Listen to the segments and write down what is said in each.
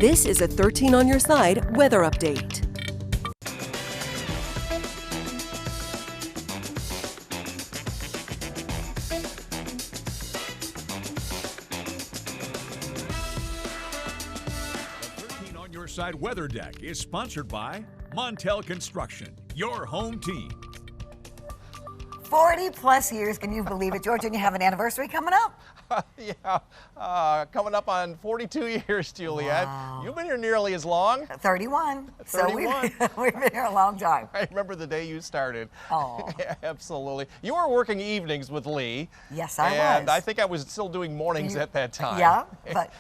This is a 13 on your side weather update. Your Side Weather Deck is sponsored by Montel Construction, your home team. 40 plus years, can you believe it, George? And you have an anniversary coming up. Yeah, coming up on 42 years, Juliet. Wow. You've been here nearly as long. 31. 31. So we've been here a long time. I remember the day you started. Oh. Absolutely. You were working evenings with Lee. Yes, I was. And I think I was still doing mornings at that time. Yeah, but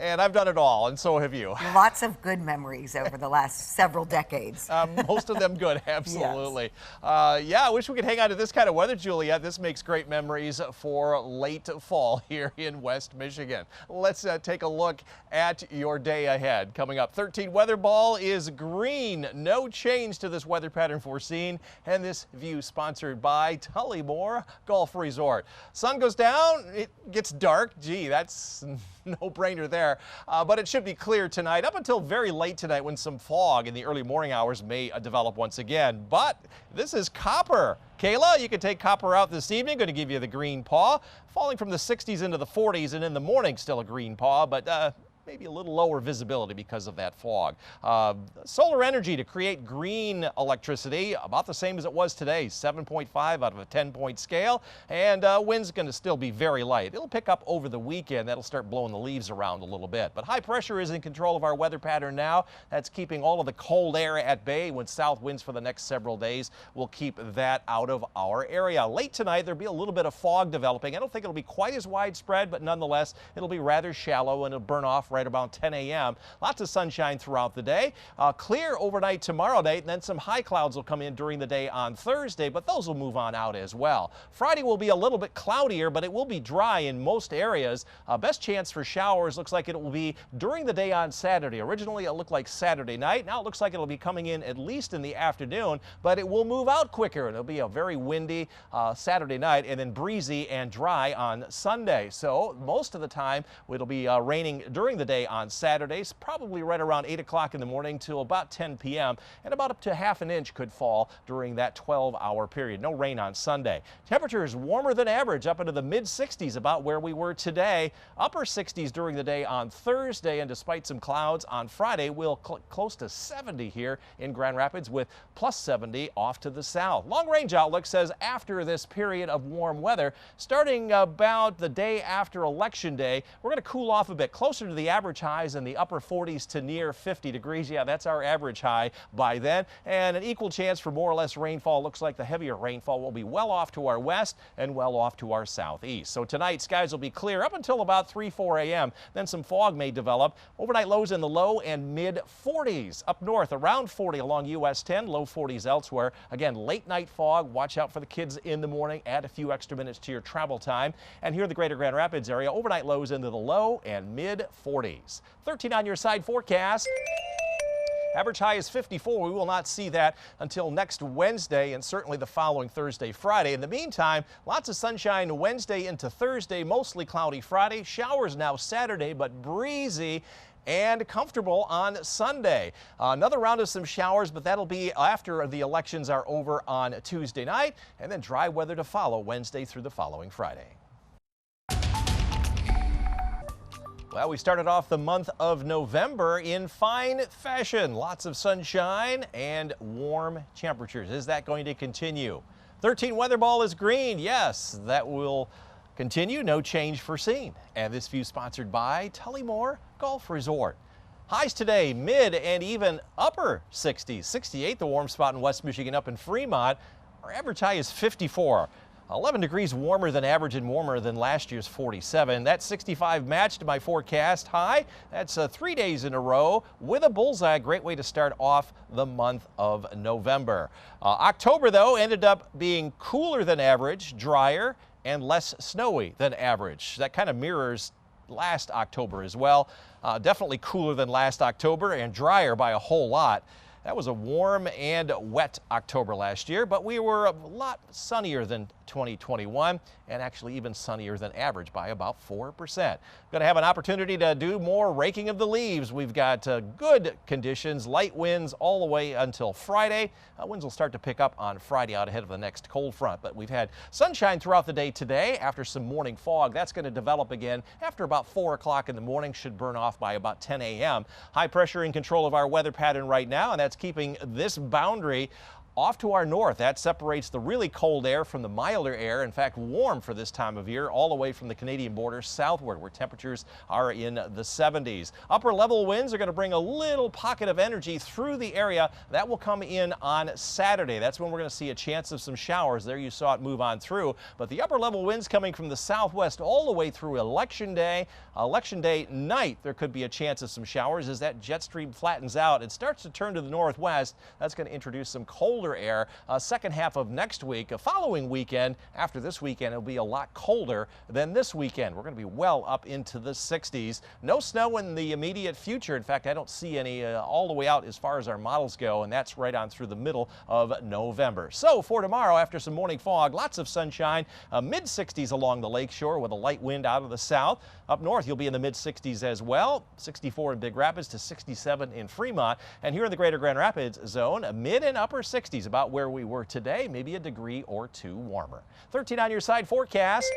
and I've done it all, and so have you. lots of good memories over the last several decades. Most of them good, absolutely. Yeah, I wish we could hang on to this kind of weather, Juliet. This makes great memories for late fall here in West Michigan. Let's take a look at your day ahead. Coming up, 13 weather ball is green. No change to this weather pattern foreseen, and this view sponsored by Tullymore Golf Resort. Sun goes down, it gets dark. Gee, that's no-brainer there. But it should be clear tonight up until very late tonight when some fog in the early morning hours may develop once again. But this is Copper. Kayla, you can take Copper out this evening. Going to give you the green paw. Falling from the 60s into the 40s, and in the morning still a green paw, but maybe a little lower visibility because of that fog. Solar energy to create green electricity, about the same as it was today, 7.5 out of a 10-point scale, and wind's going to still be very light. It'll pick up over the weekend. That'll start blowing the leaves around a little bit. But high pressure is in control of our weather pattern now. That's keeping all of the cold air at bay. When south winds for the next several days will keep that out of our area. Late tonight, there'll be a little bit of fog developing. I don't think it'll be quite as widespread, but nonetheless, it'll be rather shallow and it'll burn off right about 10 a.m. Lots of sunshine throughout the day. Clear overnight tomorrow night, and then some high clouds will come in during the day on Thursday, but those will move on out as well. Friday will be a little bit cloudier, but it will be dry in most areas. Best chance for showers looks like it will be during the day on Saturday. Originally, it looked like Saturday night. Now it looks like it'll be coming in at least in the afternoon, but it will move out quicker, and it'll be a very windy Saturday night, and then breezy and dry on Sunday. So most of the time, it'll be raining during the day on Saturdays, probably right around 8 o'clock in the morning till about 10 p.m. and about up to half an inch could fall during that 12-hour period. No rain on Sunday. Temperatures warmer than average up into the mid-60s about where we were today. Upper 60s during the day on Thursday, and despite some clouds on Friday, we'll close to 70 here in Grand Rapids with plus 70 off to the south. Long-range outlook says after this period of warm weather, starting about the day after Election Day, we're going to cool off a bit closer to the average highs in the upper 40s to near 50 degrees. Yeah, that's our average high by then. And an equal chance for more or less rainfall. Looks like the heavier rainfall will be well off to our west and well off to our southeast. So tonight, skies will be clear up until about 3-4 a.m. Then some fog may develop. Overnight lows in the low and mid 40s. Up north, around 40 along US 10, low 40s elsewhere. Again, late night fog. Watch out for the kids in the morning. Add a few extra minutes to your travel time. And here in the greater Grand Rapids area, overnight lows into the low and mid 40s. 13 on your side forecast. Average high is 54. We will not see that until next Wednesday and certainly the following Thursday, Friday. In the meantime, lots of sunshine Wednesday into Thursday, mostly cloudy Friday. Showers now Saturday, but breezy and comfortable on Sunday. Another round of some showers, but that'll be after the elections are over on Tuesday night, and then dry weather to follow Wednesday through the following Friday. Well, we started off the month of November in fine fashion. Lots of sunshine and warm temperatures. Is that going to continue? 13 weather ball is green. Yes, that will continue. No change foreseen. And this view sponsored by Tullymore Golf Resort. Highs today, mid and even upper 60s. 68, the warm spot in West Michigan up in Fremont. Our average high is 54. 11 degrees warmer than average and warmer than last year's 47. That 65 matched my forecast high. That's 3 days in a row with a bullseye. Great way to start off the month of November. October, though, ended up being cooler than average, drier, and less snowy than average. That kind of mirrors last October as well. Definitely cooler than last October and drier by a whole lot. That was a warm and wet October last year, but we were a lot sunnier than 2021 and actually even sunnier than average by about 4%. Going to have an opportunity to do more raking of the leaves. We've got good conditions, light winds all the way until Friday. Winds will start to pick up on Friday out ahead of the next cold front, but we've had sunshine throughout the day today after some morning fog. That's going to develop again after about 4 o'clock in the morning, should burn off by about 10 a.m. High pressure in control of our weather pattern right now, and that's keeping this boundary off to our north. That separates the really cold air from the milder air, in fact warm for this time of year, all the way from the Canadian border southward where temperatures are in the 70s. Upper level winds are going to bring a little pocket of energy through the area. That will come in on Saturday. That's when we're going to see a chance of some showers. There you saw it move on through, but the upper level winds coming from the southwest all the way through Election Day. Election Day night, there could be a chance of some showers as that jet stream flattens out. It starts to turn to the northwest. That's going to introduce some colder air. Second half of next week, a following weekend, after this weekend, it'll be a lot colder than this weekend. We're going to be well up into the 60s. No snow in the immediate future. In fact, I don't see any all the way out as far as our models go, and that's right on through the middle of November. So for tomorrow, after some morning fog, lots of sunshine, mid-60s along the lakeshore with a light wind out of the south. Up north, you'll be in the mid-60s as well. 64 in Big Rapids to 67 in Fremont. And here in the greater Grand Rapids zone, mid and upper 60s, about where we were today, maybe a degree or two warmer. 13 on your side forecast.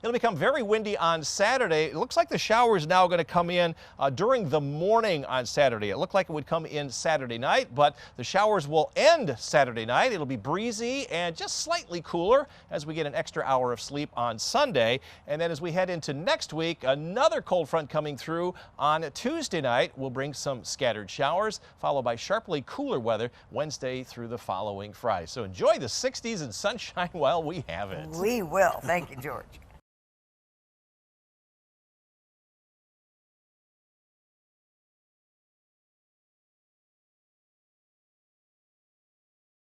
It'll become very windy on Saturday. It looks like the shower is now going to come in during the morning on Saturday. It looked like it would come in Saturday night, but the showers will end Saturday night. It'll be breezy and just slightly cooler as we get an extra hour of sleep on Sunday. And then as we head into next week, another cold front coming through on Tuesday night will bring some scattered showers, followed by sharply cooler weather Wednesday through the following Friday. So enjoy the 60s and sunshine while we have it. We will. Thank you, George.